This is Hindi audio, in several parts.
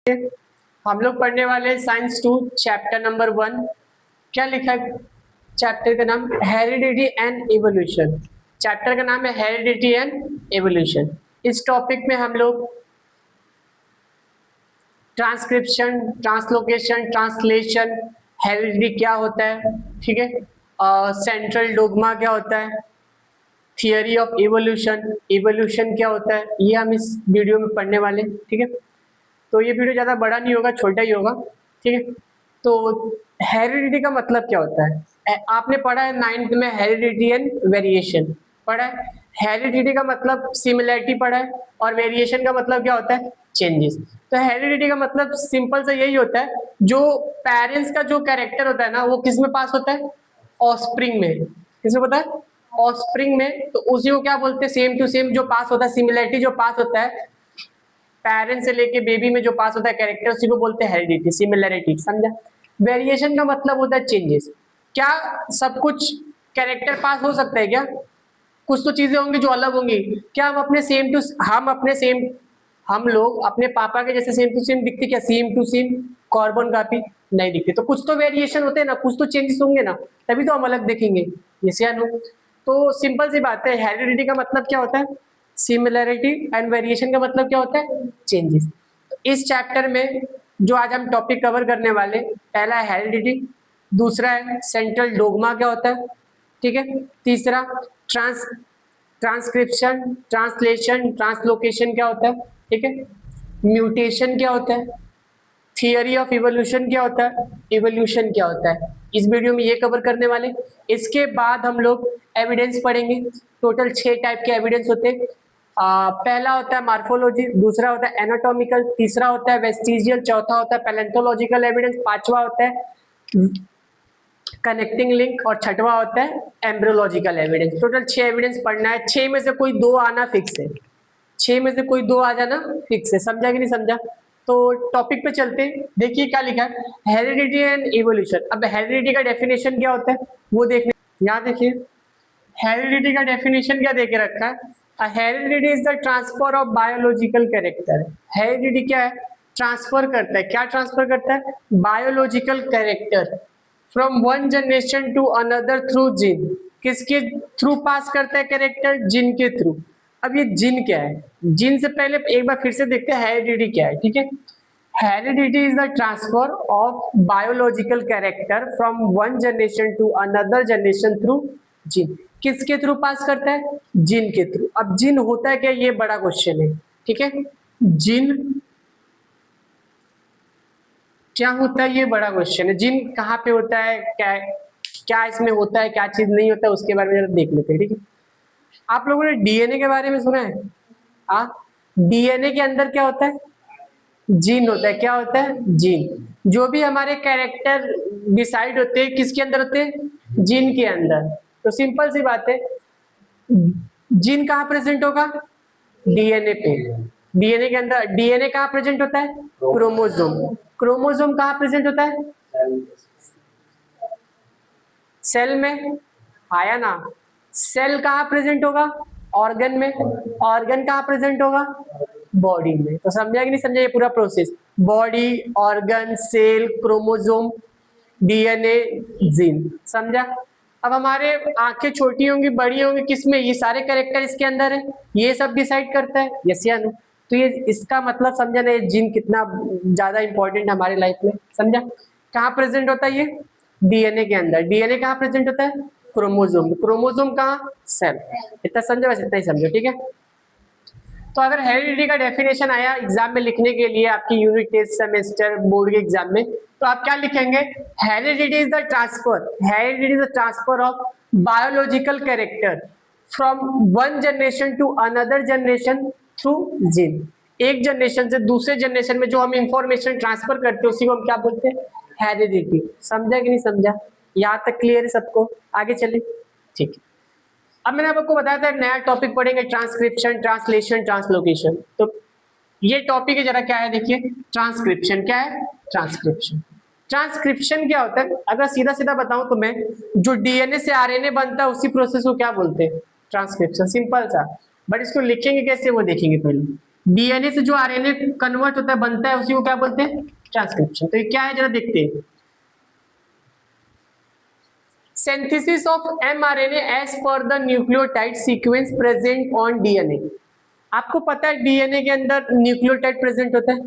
हम लोग पढ़ने वाले हैं साइंस 2 चैप्टर नंबर 1। क्या लिखा है चैप्टर का नाम? Heredity and evolution. चैप्टर का नाम है हेरिडिटी एंड इवोल्यूशन। इस टॉपिक में हम लोग ट्रांसक्रिप्शन, ट्रांसलोकेशन, ट्रांसलेशन, हेरिडिटी क्या होता है, ठीक है, सेंट्रल डोग्मा क्या होता है, थियरी ऑफ इवोल्यूशन, इवोल्यूशन क्या होता है, ये हम इस वीडियो में पढ़ने वाले हैं। ठीक है, तो ये वीडियो ज़्यादा बड़ा नहीं होगा, छोटा ही होगा। ठीक है, तो हेरिडिटी का मतलब क्या होता है? आपने पढ़ा है 9th में हेरिडिटी एंड वेरिएशन पढ़ा है। हेरिडिटी का मतलब सिमिलैरिटी पढ़ा है और वेरिएशन का मतलब क्या होता है? चेंजेस। तो हेरिडिटी का मतलब सिंपल सा यही होता है, जो पेरेंट्स का जो कैरेक्टर होता है ना, वो किस में पास होता है? ऑफस्प्रिंग में। किसमें पता है? ऑफस्प्रिंग में। तो उसी को क्या बोलते हैं? सेम टू सेम जो पास होता है, सिमिलैरिटी जो पास होता है पेरेंट से लेके बेबी में जो पास होता है कैरेक्टर, उसी को बोलते हैं हेरिडिटी, सिमिलैरिटी। समझा? वेरिएशन का मतलब होता है चेंजेस। क्या सब कुछ कैरेक्टर पास हो सकता है क्या? कुछ तो चीजें होंगी जो अलग होंगी। क्या हम लोग अपने पापा के जैसे सेम टू सेम दिखते? क्या same to same carbon copy? नहीं दिखते। तो कुछ तो वेरिएशन होते हैं ना, कुछ तो चेंजेस होंगे ना, तभी तो हम अलग देखेंगे। यस या नो? तो सिंपल सी बात है, हेरिडिटी का मतलब क्या होता है? सिमिलैरिटी, एंड वेरिएशन का मतलब क्या होता है? चेंजेस। इस चैप्टर में जो आज हम टॉपिक कवर करने वाले, पहला है हेरिडिटी, दूसरा है सेंट्रल डोग्मा क्या होता है, ठीक है, तीसरा ट्रांसक्रिप्शन, ट्रांसलेशन, ट्रांसलोकेशन क्या होता है, ठीक है, म्यूटेशन क्या होता है, थियरी ऑफ इवोल्यूशन क्या होता है, इवोल्यूशन क्या होता है। इस वीडियो में ये कवर करने वाले। इसके बाद हम लोग एविडेंस पढ़ेंगे। टोटल 6 टाइप के एविडेंस होते हैं। पहला होता है मार्फोलॉजी, दूसरा होता है एनाटॉमिकल, तीसरा होता है वेस्टिजियल, चौथा होता है पैलेंटोलॉजिकल एविडेंस, पांचवा होता है कनेक्टिंग लिंक और छठवा होता है एम्ब्रियोलॉजिकल एविडेंस। टोटल 6 एविडेंस पढ़ना है। 6 में से कोई 2 आना फिक्स है। 6 में से कोई 2 आ जाना फिक्स है। समझा कि नहीं समझा? तो टॉपिक पे चलते हैं। देखिए क्या लिखा है, हेरिडिटी एंड इवोल्यूशन। अब हेरिडिटी का डेफिनेशन क्या होता है वो देखने, यहाँ देखिए हेरिडिटी का डेफिनेशन क्या देके रखा है। Heredity is the transfer of biological character. Heredity क्या है? ट्रांसफर करता है। क्या ट्रांसफर करता है? Biological character from one generation to another through gene. किसके थ्रू पास करता है कैरेक्टर? जीन के थ्रू। अब ये जीन क्या है? जीन से पहले एक बार फिर से देखते हैं हेरिडिटी क्या है। ठीक है, heredity is the transfer of biological character from one generation to another generation through gene. किसके थ्रू पास करता है? जीन के थ्रू। अब जीन होता है क्या, ये बड़ा क्वेश्चन है। ठीक है, जीन क्या होता है, ये बड़ा क्वेश्चन है। जीन कहाँ पे होता है, क्या इसमें होता है, क्या चीज नहीं होता है, उसके बारे में जरा देख लेते हैं। ठीक है, आप लोगों ने डीएनए के बारे में सुना है? डीएनए के अंदर क्या होता है? जीन होता है। क्या होता है? जीन। जो भी हमारे कैरेक्टर डिसाइड होते हैं किसके अंदर होते हैं? जीन के अंदर। तो सिंपल सी बात है, जीन कहाँ प्रेजेंट होगा? डीएनए पे। डीएनए के अंदर डीएनए कहाँ प्रेजेंट होता है? क्रोमोसोम। क्रोमोसोम कहाँ प्रेजेंट होता है? सेल में। आया ना? सेल कहाँ प्रेजेंट होगा? ऑर्गन में। ऑर्गन कहाँ प्रेजेंट होगा? बॉडी में। तो समझा कि नहीं समझा ये पूरा process? Body, organ, cell, chromosome, DNA, gene. समझा? अब हमारे आंखें छोटी होंगी, बड़ी होंगी, किसमें? ये सारे कैरेक्टर इसके अंदर है, ये सब डिसाइड करता है। यस या नो? तो ये इसका मतलब समझा ना, ये जीन कितना ज्यादा इंपॉर्टेंट है हमारी लाइफ में। समझा? कहाँ प्रेजेंट होता है ये? डीएनए के अंदर। डीएनए कहाँ प्रेजेंट होता है? क्रोमोसोम। क्रोमोसोम कहाँ? सेल। इतना समझो, बस इतना ही समझो। ठीक है, तो अगर हेरिडिटी का डेफिनेशन आया एग्जाम में लिखने के लिए, आपकी यूनिट टेस्ट, सेमेस्टर, बोर्ड के एग्जाम में, तो आप क्या लिखेंगे? Heredity is the transfer, heredity is the transfer of biological character from one generation to another generation through gene. एक जनरेशन से दूसरे जनरेशन में जो हम इंफॉर्मेशन ट्रांसफर करते हैं उसी को हम क्या बोलते हैं? हेरिडिटी। समझा कि नहीं समझा? यहाँ तक क्लियर है सबको? आगे चले। ठीक है, अब मैंने आपको बताया था नया टॉपिक पढ़ेंगे, ट्रांसक्रिप्शन, ट्रांसलेशन, ट्रांसलोकेशन। तो ये टॉपिक है, जरा क्या है देखिए। ट्रांसक्रिप्शन क्या है? ट्रांसक्रिप्शन। ट्रांसक्रिप्शन क्या होता है? अगर सीधा सीधा बताऊं तो मैं, जो डीएनए से आरएनए बनता है उसी प्रोसेस को क्या बोलते हैं? ट्रांसक्रिप्शन। सिंपल सा। बट इसको लिखेंगे कैसे वो देखेंगे पहले। डीएनए से जो आरएनए कन्वर्ट होता है, बनता है, उसी को क्या बोलते हैं? ट्रांसक्रिप्शन। तो ये क्या है जरा देखते हैं। Synthesis of mRNA as per the nucleotide sequence present on DNA. आपको पता है डीएनए के अंदर न्यूक्लियोटाइड प्रेजेंट होता है।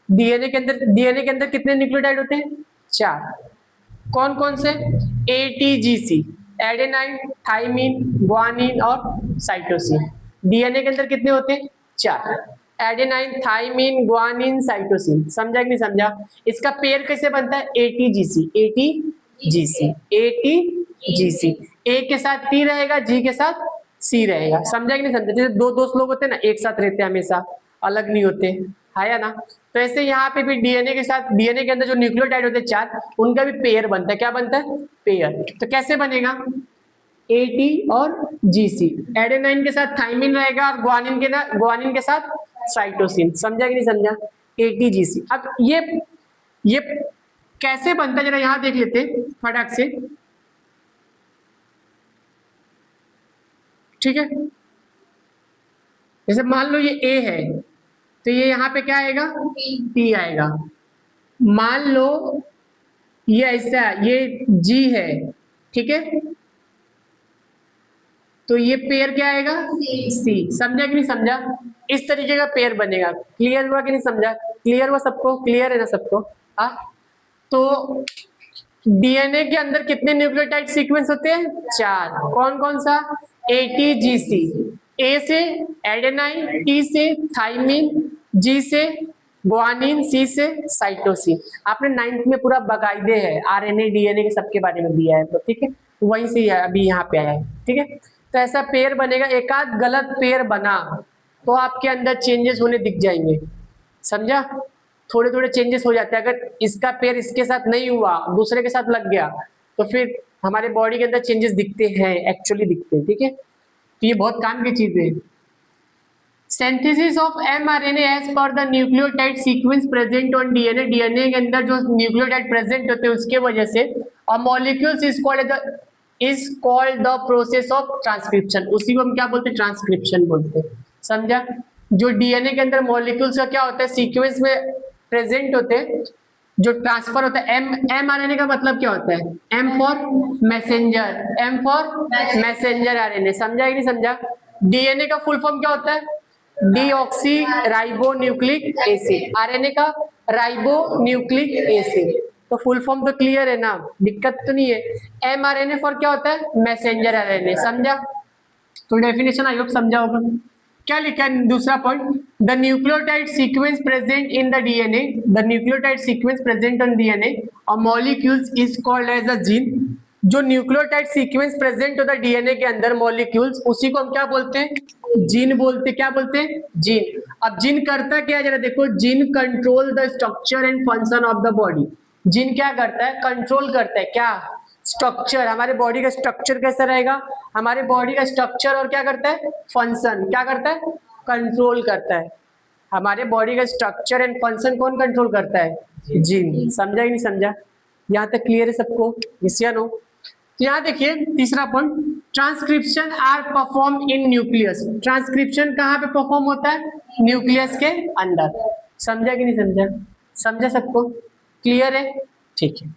डीएनए के अंदर कितने न्यूक्लियोटाइड होते हैं? 4। कौन कौन से? ATGC, एडेनाइन, थाइमिन, ग्वानिन और साइटोसिन। डीएनए के अंदर कितने होते हैं? 4। Adenine, thymine, guanine, cytosine. समझा कि नहीं समझा? इसका पेयर कैसे बनता है? ATGC, ATGC, ATGC। ए के साथ टी रहेगा, जी के साथ सी रहेगा। समझा कि नहीं समझा? जैसे दो दोस्त लोग होते हैं ना, एक साथ रहते हैं हमेशा, अलग नहीं होते, है या ना? तो ऐसे यहाँ पे भी डीएनए के साथ, डीएनए के अंदर जो न्यूक्लियोटाइड होते हैं 4, उनका भी पेयर बनता है। क्या बनता है? पेयर। तो कैसे बनेगा? AT और GC। एडेनाइन के साथ थाइमिन रहेगा और ग्वानिन के साथ साइटोसिन। समझा कि नहीं समझा? ATGC। अब ये कैसे बनता है जरा यहाँ देख लेते हैं फटाक से। ठीक है, जैसे मान लो ये A है, तो ये यहाँ पे क्या आएगा? T आएगा। मान लो ये ऐसा, ये G है, ठीक है, तो ये पेयर क्या आएगा? C। समझा कि नहीं समझा? इस तरीके का पेयर बनेगा। क्लियर हुआ कि नहीं समझा? क्लियर हुआ सबको? क्लियर है ना सबको? हाँ, तो डीएनए के अंदर कितने न्यूक्लियोटाइड सीक्वेंस होते हैं? 4। कौन कौन सा? ATGC, A से एडेनाइन, T से थाइमिन, G से ग्वानिन, C से साइटोसिन। आपने 9th में पूरा बकायदे है आरएनए डीएनए के सबके बारे में दिया है, तो ठीक है, वहीं से अभी यहाँ पे आया है। ठीक है, तो ऐसा पेयर बनेगा। एक आध गलत पेयर बना तो आपके अंदर चेंजेस होने दिख जाएंगे। समझा? थोड़े थोड़े चेंजेस हो जाते हैं। अगर इसका पेयर इसके साथ नहीं हुआ, दूसरे के साथ लग गया, तो फिर हमारे बॉडी के अंदर चेंजेस दिखते हैं, एक्चुअली दिखते हैं। ठीक है, तो ये बहुत काम की चीज है। Synthesis of mRNA as per the nucleotide sequence present on DNA. DNA के अंदर जो न्यूक्लियोटाइड प्रेजेंट होते हैं उसके वजह से a molecules is called the process of transcription. उसी को हम क्या बोलते हैं? ट्रांसक्रिप्शन बोलते हैं। समझा? जो डीएनए के अंदर मॉलिक्यूल्स का क्या होता है? सीक्वेंस में प्रेजेंट होते हैं, जो ट्रांसफर होता है। mRNA का मतलब क्या होता है? M for messenger, M for messenger RNA. समझा कि नहीं समझा? डीएनए का फुल फॉर्म क्या होता है? Deoxy ribo nucleic acid. RNA का राइबो न्यूक्लिक एसिड। तो फुल फॉर्म तो क्लियर है ना, दिक्कत तो नहीं है। mRNA फॉर क्या होता है? Messenger RNA. समझा? तो डेफिनेशन आई होप समझा होगा। क्या लिखा है दूसरा point? The nucleotide sequence present in the DNA, the nucleotide sequence present on DNA और molecules is called as a gene. जो न्यूक्लियोटाइड सीक्वेंस प्रेजेंट होता है डीएनए के अंदर मॉलिक्यूल्स, उसी को हम क्या बोलते हैं? जीन बोलते हैं। क्या बोलते हैं? जीन। अब जीन करता क्या है जरा देखो। Gene control the structure and function of the body. Gene क्या करता है? कंट्रोल करता है। क्या? स्ट्रक्चर। हमारे बॉडी का स्ट्रक्चर कैसा रहेगा? हमारे बॉडी का स्ट्रक्चर और क्या करता है? फंक्शन। क्या करता है? कंट्रोल करता है। हमारे बॉडी का स्ट्रक्चर एंड फंक्शन कौन कंट्रोल करता है? जीन। समझा कि नहीं समझा? यहाँ तक क्लियर है सबको? यस या नो? तो यहाँ देखिए तीसरा point, transcription are perform in nucleus. Transcription कहाँ पे परफॉर्म होता है? न्यूक्लियस के अंदर। समझा कि नहीं समझा? समझा सबको? क्लियर है? ठीक है।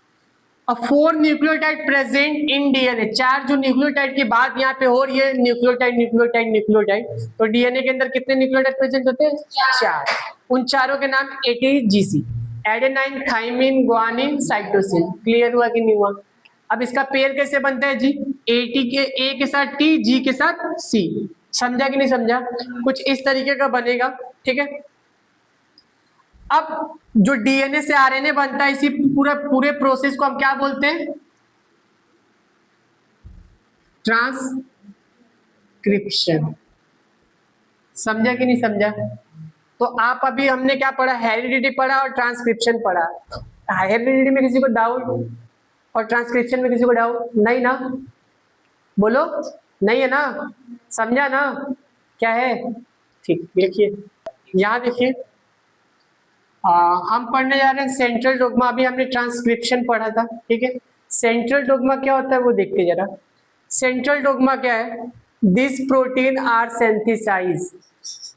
अब 4 न्यूक्लियोटाइड प्रेजेंट इन डीएनए। 4 जो न्यूक्लियोटाइड की बात यहाँ पे हो रही है, न्यूक्लियोटाइड न्यूक्लियोटाइड न्यूक्लियोटाइड, तो डीएनए के अंदर कितने न्यूक्लियोटाइड प्रेजेंट होते हैं? 4। उन चारों के नाम ATGC, adenine, thymine, guanine, cytosine. Clear हुआ कि नहीं हुआ? अब इसका पेयर कैसे बनता है जी? A के साथ T, G के साथ C। समझा कि नहीं समझा? कुछ इस तरीके का बनेगा। ठीक है, अब जो डीएनए से आरएनए बनता है, इसी पूरे प्रोसेस को हम क्या बोलते हैं? ट्रांसक्रिप्शन। समझा कि नहीं समझा? तो आप अभी हमने क्या पढ़ा? हेरिडिटी पढ़ा और ट्रांसक्रिप्शन पढ़ा। हेरिडिटी में किसी को डाउट और ट्रांसक्रिप्शन में किसी को डाउट नहीं ना? बोलो, नहीं है ना? समझा ना क्या है? ठीक, देखिए यहाँ देखिए, हम पढ़ने जा रहे हैं सेंट्रल डोग्मा। अभी हमने ट्रांसक्रिप्शन पढ़ा था। ठीक है, सेंट्रल डोग्मा क्या होता है वो देखते जरा। सेंट्रल डोग्मा क्या है? This protein are synthesize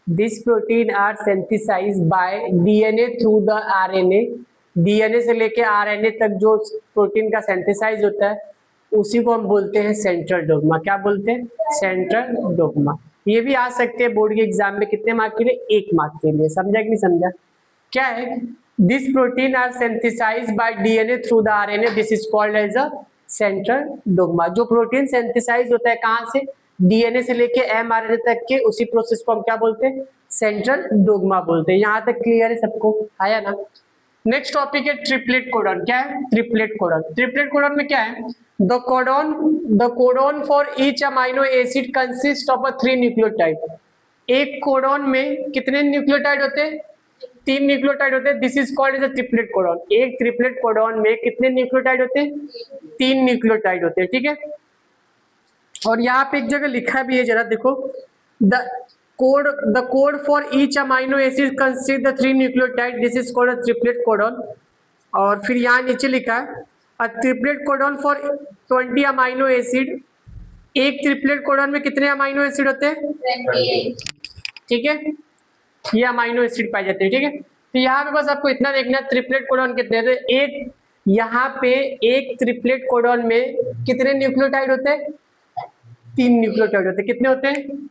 this protein are synthesized by DNA through the RNA. DNA से लेके आरएनए तक जो प्रोटीन का सिंथेसाइज होता है उसी को हम बोलते हैं सेंट्रल डोग्मा। क्या बोलते हैं? Central dogma. ये भी आ सकते हैं बोर्ड के एग्जाम में, कितने मार्क के लिए? 1 मार्क के लिए। समझा कि नहीं समझा? क्या है? This protein are synthesized by DNA through the RNA, this is called as a central dogma. जो प्रोटीन सिंथेसाइज होता है कहां से? डीएनए से लेके एमआरएनए तक के, उसी प्रोसेस को हम क्या बोलते हैं? सेंट्रल डोग्मा बोलते हैं। यहां तक क्लियर है सबको? आया ना? नेक्स्ट टॉपिक है ट्रिपलेट कोडॉन। क्या है? Triplet codon. ट्रिपलेट कोडॉन में क्या है? The codon for each amino acid consist of a 3 nucleotide. एक कोडॉन में कितने न्यूक्लियोटाइड होते हैं? 3 न्यूक्लियोटाइड होते हैं। This is called as a triplet codon. एक ट्रिपलेट कोडॉन में कितने न्यूक्लियोटाइड होते हैं? 3 न्यूक्लियोटाइड होते हैं। ठीक है, और यहाँ पे एक जगह लिखा भी है, जरा देखो, the code for each amino acid consist the 3 nucleotide, this is called a triplet codon. और फिर यहाँ नीचे लिखा है अ triplet codon for 20 amino acid. एक ट्रिपलेट कोडॉन में कितने अमाइनो एसिड होते हैं? 28। ठीक है, ये अमाइनो एसिड पाए जाते हैं। ठीक है, तो यहाँ पे बस आपको इतना देखना, ट्रिपलेट कोडॉन कितने होते हैं? एक, यहाँ पे एक ट्रिपलेट कोडॉन में कितने न्यूक्लियोटाइड होते हैं? 3 न्यूक्लियोटाइड होते हैं। कितने होते हैं?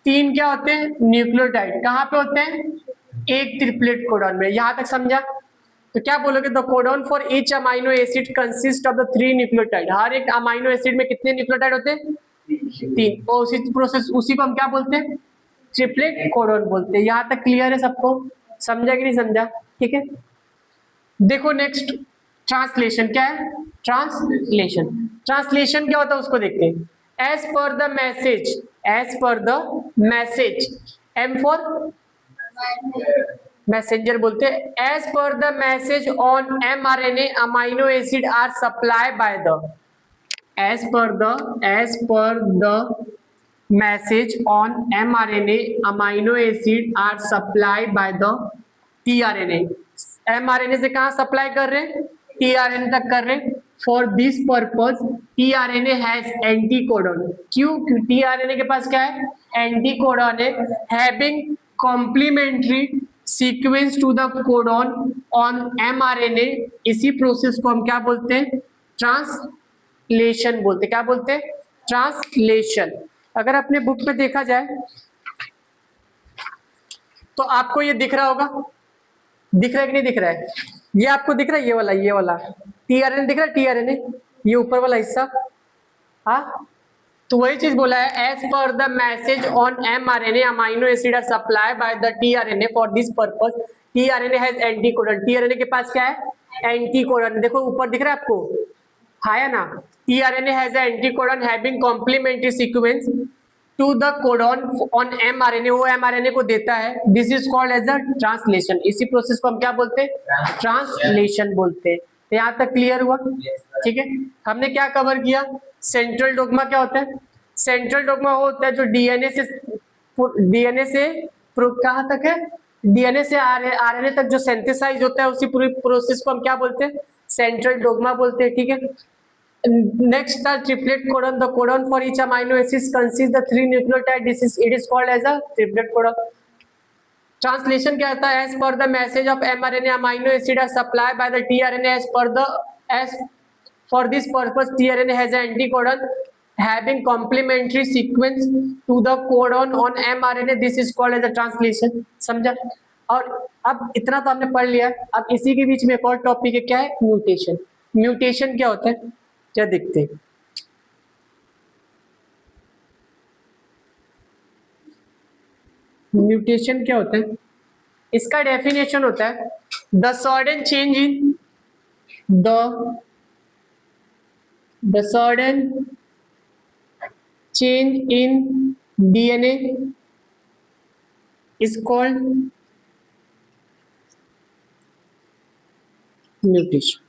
3 क्या होते हैं? न्यूक्लियोटाइड। कहाँ पे होते हैं? एक ट्रिपलेट कोडॉन में। यहाँ तक समझा? तो क्या बोलोगे? The codon for each amino acid consist of the 3 nucleotide. हर एक अमाइनो एसिड में कितने न्यूक्लियोटाइड होते हैं? 3। और उसी प्रोसेस, उसी को हम क्या बोलते हैं? ट्रिपलेट कोडॉन बोलते हैं। यहाँ तक क्लियर है सबको? समझा कि नहीं समझा? ठीक है, देखो नेक्स्ट ट्रांसलेशन। क्या है? ट्रांसलेशन। ट्रांसलेशन क्या होता है उसको देखते हैं। As per the message, as per the message, M for messenger बोलते हैं। As per the message on mRNA amino acid are supply by the, as per the message on mRNA amino acid are supply by the tRNA। mRNA से कहाँ सप्लाई कर रहे हैं? tRNA तक कर रहे हैं। For this purpose tRNA has anticodon. क्यों? tRNA के पास क्या है? एंटीकोडॉन है। Having complementary sequence to the codon on mRNA। इसी प्रोसेस को हम क्या बोलते हैं? ट्रांसलेशन बोलते हैं। क्या बोलते हैं? ट्रांसलेशन। अगर अपने बुक में देखा जाए तो आपको ये दिख रहा होगा, दिख रहा है कि नहीं दिख रहा है? ये आपको दिख रहा है, ये वाला tRNA दिख रहा है? tRNA ये ऊपर वाला हिस्सा, हाँ, तो वही चीज बोला है। As per the message on mRNA amino acid are supply by the tRNA for this purpose tRNA has anticodon. tRNA के पास क्या है? एंटीकोडॉन। देखो ऊपर दिख रहा है आपको, है ना? tRNA has an anticodon having complementary sequence to the codon on mRNA, वो mRNA को देता है। This is called as a translation। इसी प्रोसेस को हम क्या बोलते हैं? ट्रांसलेशन बोलते हैं। तो यहाँ तक क्लियर हुआ? ठीक है, हमने क्या कवर किया? सेंट्रल डोग्मा क्या होता है? सेंट्रल डोग्मा होता है जो डीएनए से कहाँ तक है? डीएनए से आरएनए तक जो सिंथेसाइज होता है, उसी पूरी प्रोसेस को हम क्या बोलते हैं? सेंट्रल डोग्मा बोलते हैं। ठीक है, next the triplet codon, the codon for each amino acid consists the 3 nucleotide, it is called as a triplet codon। Translation क्या होता है? As per the message of mRNA amino acid are supply by the tRNA as for this purpose tRNA has an anticodon having complementary sequence to the codon on mRNA, this is called as a translation. समझा? और अब इतना तो हमने पढ़ लिया। अब इसी के बीच में एक और टॉपिक है, क्या है? म्यूटेशन। म्यूटेशन क्या होता है? क्या देखते हैं? म्यूटेशन क्या होता है? इसका डेफिनेशन होता है the sudden change in the sudden change in DNA is called mutation.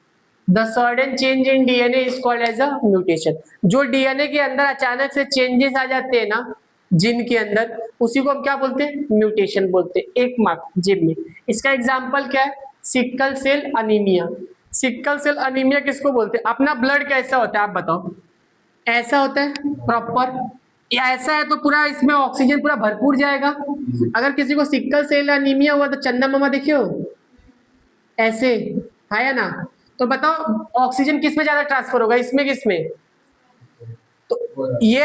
The sudden change in DNA is called as a mutation. जो डीएनए के अंदर अचानक से चेंजेस आ जाते हैं ना, जीन के अंदर, उसी को हम क्या बोलते हैं? म्यूटेशन बोलते हैं। 1 मार्क जेब में। इसका एग्जांपल क्या है? Sickle cell anaemia. Sickle cell anaemia किसको बोलते हैं? अपना ब्लड कैसा होता है आप बताओ? ऐसा होता है प्रॉपर, ये ऐसा है तो पूरा इसमें ऑक्सीजन पूरा भरपूर जाएगा। अगर किसी को सिक्कल सेल एनीमिया हुआ तो चंदा मामा देखियो ऐसे, है या ना? तो बताओ ऑक्सीजन किस में ज्यादा ट्रांसफर होगा, इसमें किसमें? तो ये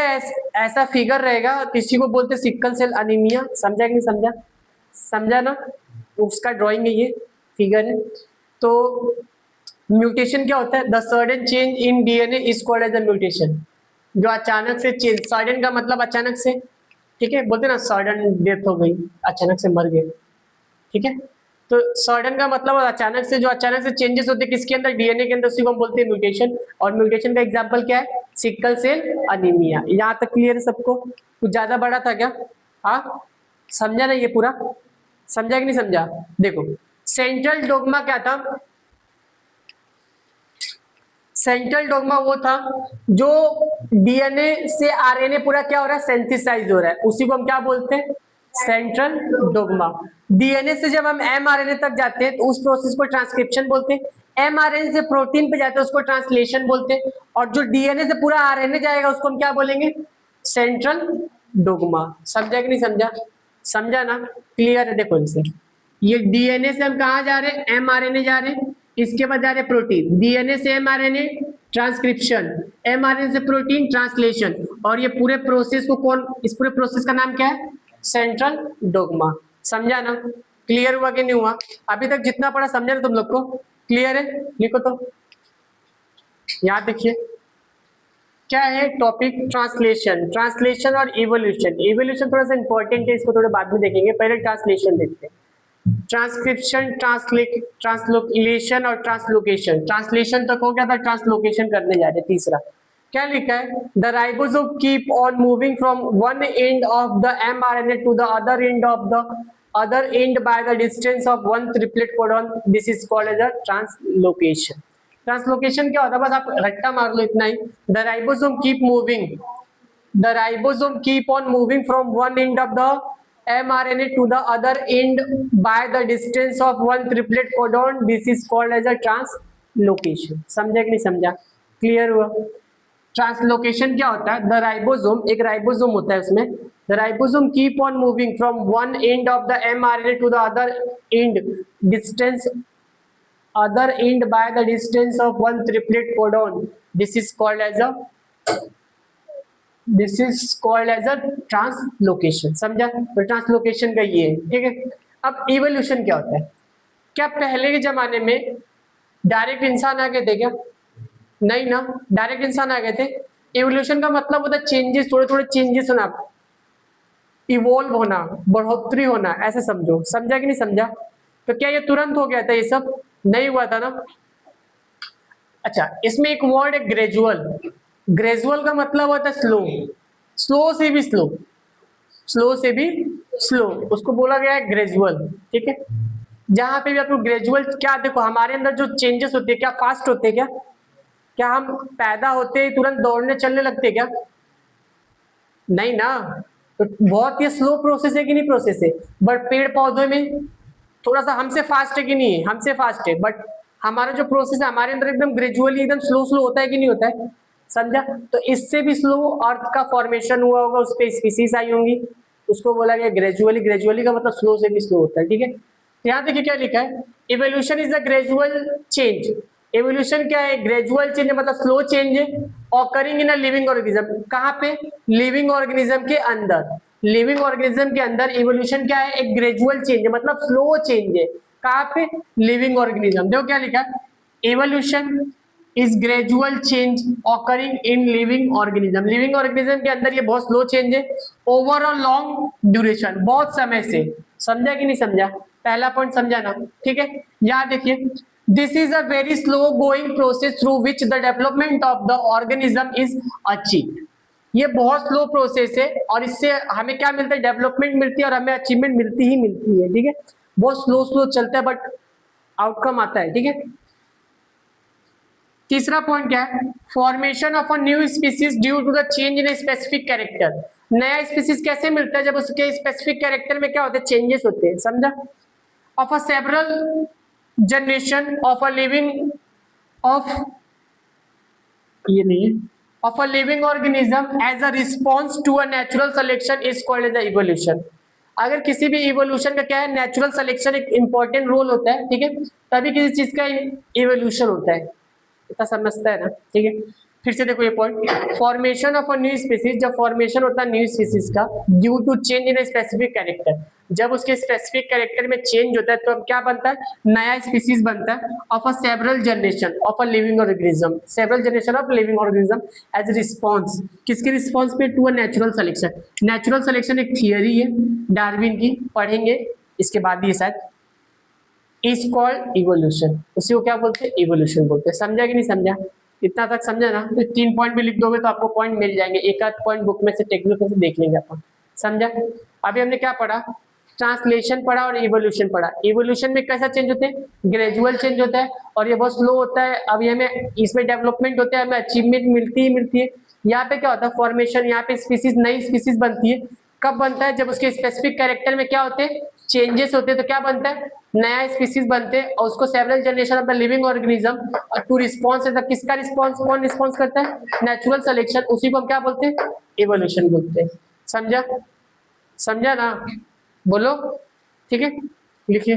ऐसा फिगर रहेगा, किसी को बोलते सिक्कल सेल एनीमिया। समझा कि नहीं समझा? समझा ना? उसका ड्राइंग है, ये फिगर है। तो म्यूटेशन क्या होता है? The sudden change in DNA is called as a mutation. जो अचानक से चेंज, सडन का मतलब अचानक से, ठीक है, बोलते ना सडन डेथ हो गई, अचानक से मर गए, ठीक है। तो सडन का मतलब अचानक से, जो अचानक से चेंजेस होते हैं किसके अंदर? डीएनए के अंदर, उसी को हम बोलते हैं म्यूटेशन। और म्यूटेशन का एग्जांपल क्या है? Sickle cell anaemia. यहाँ तक क्लियर है सबको? कुछ ज्यादा बड़ा था क्या? हाँ, समझा ना? ये पूरा समझा कि नहीं समझा? देखो सेंट्रल डोग्मा क्या था? सेंट्रल डोग्मा वो था जो डीएनए से आरएनए पूरा क्या हो रहा है? सिंथेसाइज हो रहा है, उसी को हम क्या बोलते हैं? Central dogma. डीएनए से जब हम एमआरएनए तक जाते हैं तो उस प्रोसेस को ट्रांसक्रिप्शन बोलते हैं। एमआरएनए से प्रोटीन पे जाते हैं उसको ट्रांसलेशन बोलते हैं। और जो डीएनए से पूरा आरएनए जाएगा उसको हम क्या बोलेंगे? Central dogma. समझा कि नहीं समझा? समझा ना? क्लियर है? देखो इनसे, ये डीएनए से हम कहा जा रहे हैं? एमआरएनए जा रहे हैं, इसके बाद जा रहे प्रोटीन। डीएनए से एमआरएनए ट्रांसक्रिप्शन, एमआरएनए से प्रोटीन ट्रांसलेशन। और ये पूरे प्रोसेस को कौन, इस पूरे प्रोसेस का नाम क्या है? Central dogma. समझा ना? क्लियर हुआ कि नहीं हुआ? अभी तक जितना पढ़ा समझा ना तुम लोग को? क्लियर है? लिखो तो। यहाँ देखिए क्या है टॉपिक? ट्रांसलेशन। ट्रांसलेशन और इवोल्यूशन। इवोल्यूशन थोड़ा सा इंपॉर्टेंट है, इसको थोड़ा बाद में देखेंगे, पहले ट्रांसलेशन देखते हैं। ट्रांसक्रिप्शन, ट्रांसलोकेशन और ट्रांसलोकेशन। ट्रांसलेशन तक हो गया था, ट्रांसलोकेशन करने जा रहे। तीसरा क्या लिखा है? The ribosome keep on moving from one end of the mRNA to the other end of the other end by the distance of one triplet codon. This is called as a translocation. Translocation क्या होता है? बस आप रट्टा मार लो इतना ही। The ribosome keep moving. The ribosome keep on moving from one end of the mRNA to the other end by the distance of one triplet codon. This is called as a translocation. समझा कि नहीं समझा? क्लियर हुआ? ट्रांसलोकेशन क्या होता है? द राइबोसोम, एक राइबोसोम होता है उसमें। The ribosome keep on moving from one end of the mRNA to the other end distance, other end by the distance of one triplet codon. This is called as a translocation. समझा? तो ट्रांसलोकेशन का ये है, ठीक है। अब इवोल्यूशन क्या होता है? क्या पहले के जमाने में डायरेक्ट इंसान आ गए थे क्या? नहीं ना, डायरेक्ट इंसान आ गए थे। इवोल्यूशन का मतलब होता है चेंजेस, थोड़े थोड़े चेंजेस होना, इवोल्व होना, बढ़ोतरी होना, ऐसे समझो। समझा कि नहीं समझा? तो क्या ये तुरंत हो गया था? ये सब नहीं हुआ था ना। अच्छा, इसमें एक वर्ड है ग्रेजुअल। ग्रेजुअल का मतलब होता है स्लो, स्लो से भी स्लो, स्लो से भी स्लो, उसको बोला गया है ग्रेजुअल, ठीक है। जहां पे भी आपको ग्रेजुअल, क्या देखो हमारे अंदर जो चेंजेस होते हैं क्या फास्ट होते हैं क्या? क्या हम पैदा होते ही तुरंत दौड़ने चलने लगते हैं क्या? नहीं ना, तो बहुत ही स्लो प्रोसेस है कि नहीं? प्रोसेस है। बट पेड़ पौधों में थोड़ा सा हमसे फास्ट है कि नहीं है? हमसे फास्ट है। बट हमारा जो प्रोसेस है हमारे अंदर एकदम ग्रेजुअली, एकदम स्लो स्लो होता है कि नहीं होता है? समझा? तो इससे भी स्लो अर्थ का फॉर्मेशन हुआ होगा, उस पर स्पीसीज आई होंगी, उसको बोला गया ग्रेजुअली। ग्रेजुअली का मतलब स्लो से भी स्लो होता है, ठीक है। यहाँ देखिए क्या लिखा है? Evolution is the gradual change. Evolution क्या है? ग्रेजुअल चेंज है, मतलब स्लो चेंज है, occurring in a living organism. कहाँ पे? लिविंग ऑर्गेनिज्म के अंदर। लिविंग ऑर्गेनिज्म के अंदर इवोल्यूशन क्या है? एक ग्रेजुअल चेंज है, मतलब स्लो चेंज है। कहाँ पे? Living organism. देखो क्या लिखा है? Evolution is gradual change occurring in living organism. Living organism के अंदर ये बहुत स्लो चेंज है, ओवर अ लॉन्ग ड्यूरेशन, बहुत समय से। समझा कि नहीं समझा? पहला पॉइंट समझा ना, ठीक है। यहाँ देखिए, this is a very slow going process through which the development of the organism is achieved. ये बहुत स्लो प्रोसेस है और इससे हमें क्या मिलता है? डेवलपमेंट मिलती है और हमें अचीवमेंट मिलती ही मिलती है, ठीक है। बहुत स्लो स्लो चलता है बट आउटकम आता है, ठीक है। तीसरा पॉइंट क्या है? Formation of a new species due to the change in specific character. नया स्पीसीज कैसे मिलता है? जब उसके स्पेसिफिक कैरेक्टर में क्या होते हैं? चेंजेस होते हैं। समझा? Of a several generation of a living of, ये नहीं है, of a living organism as a response to a natural selection is called as a evolution. अगर किसी भी इवोल्यूशन का क्या है, नेचुरल सिलेक्शन एक इंपॉर्टेंट रोल होता है, ठीक है, तभी किसी चीज का इवोल्यूशन होता है। इतना समझता है ना, ठीक है। फिर से देखो ये point, formation of a new species, जब फॉर्मेशन होता है न्यू स्पीसीज का due to change in specific character, जब उसके स्पेसिफिक कैरेक्टर में चेंज होता है तो अब क्या बनता है, नया स्पीसीज बनता है of a several generation of a living organism, several generation of living organism as response, किसके रिस्पॉन्स पे, to a natural selection. Natural selection एक थियरी है डार्विन की, पढ़ेंगे इसके बाद ही शायद, इज कॉल्ड इवोल्यूशन, उसी को क्या बोलते हैं, इवोल्यूशन बोलते हैं। समझा कि नहीं समझा, इतना तक समझा ना, तो 3 पॉइंट भी लिख दोगे तो आपको पॉइंट मिल जाएंगे, एक आध पॉइंट बुक में से टेक्निक से देख लेंगे अपन। समझा। अभी हमने क्या पढ़ा, ट्रांसलेशन पढ़ा और इवोल्यूशन पढ़ा। इवोल्यूशन में कैसा चेंज होते हैं, ग्रेजुअल चेंज होता है और ये बहुत स्लो होता है, अभी हमें इसमें डेवलपमेंट होता है, हमें अचीवमेंट मिलती है। यहाँ पे क्या होता है, फॉर्मेशन, यहाँ पे स्पीसीज, नई स्पीसीज बनती है। कब बनता है, जब उसके स्पेसिफिक कैरेक्टर में क्या होते हैं, चेंजेस होते हैं, तो क्या बनता है, नया स्पीसीज बनते हैं और उसको several generation of the living organism to response, किसका रिस्पॉन्स, कौन रिस्पॉन्स करता है, नेचुरल सिलेक्शन, उसी को हम क्या बोलते हैं, इवोल्यूशन बोलते हैं। समझा, समझा ना, बोलो, ठीक है, लिखिए।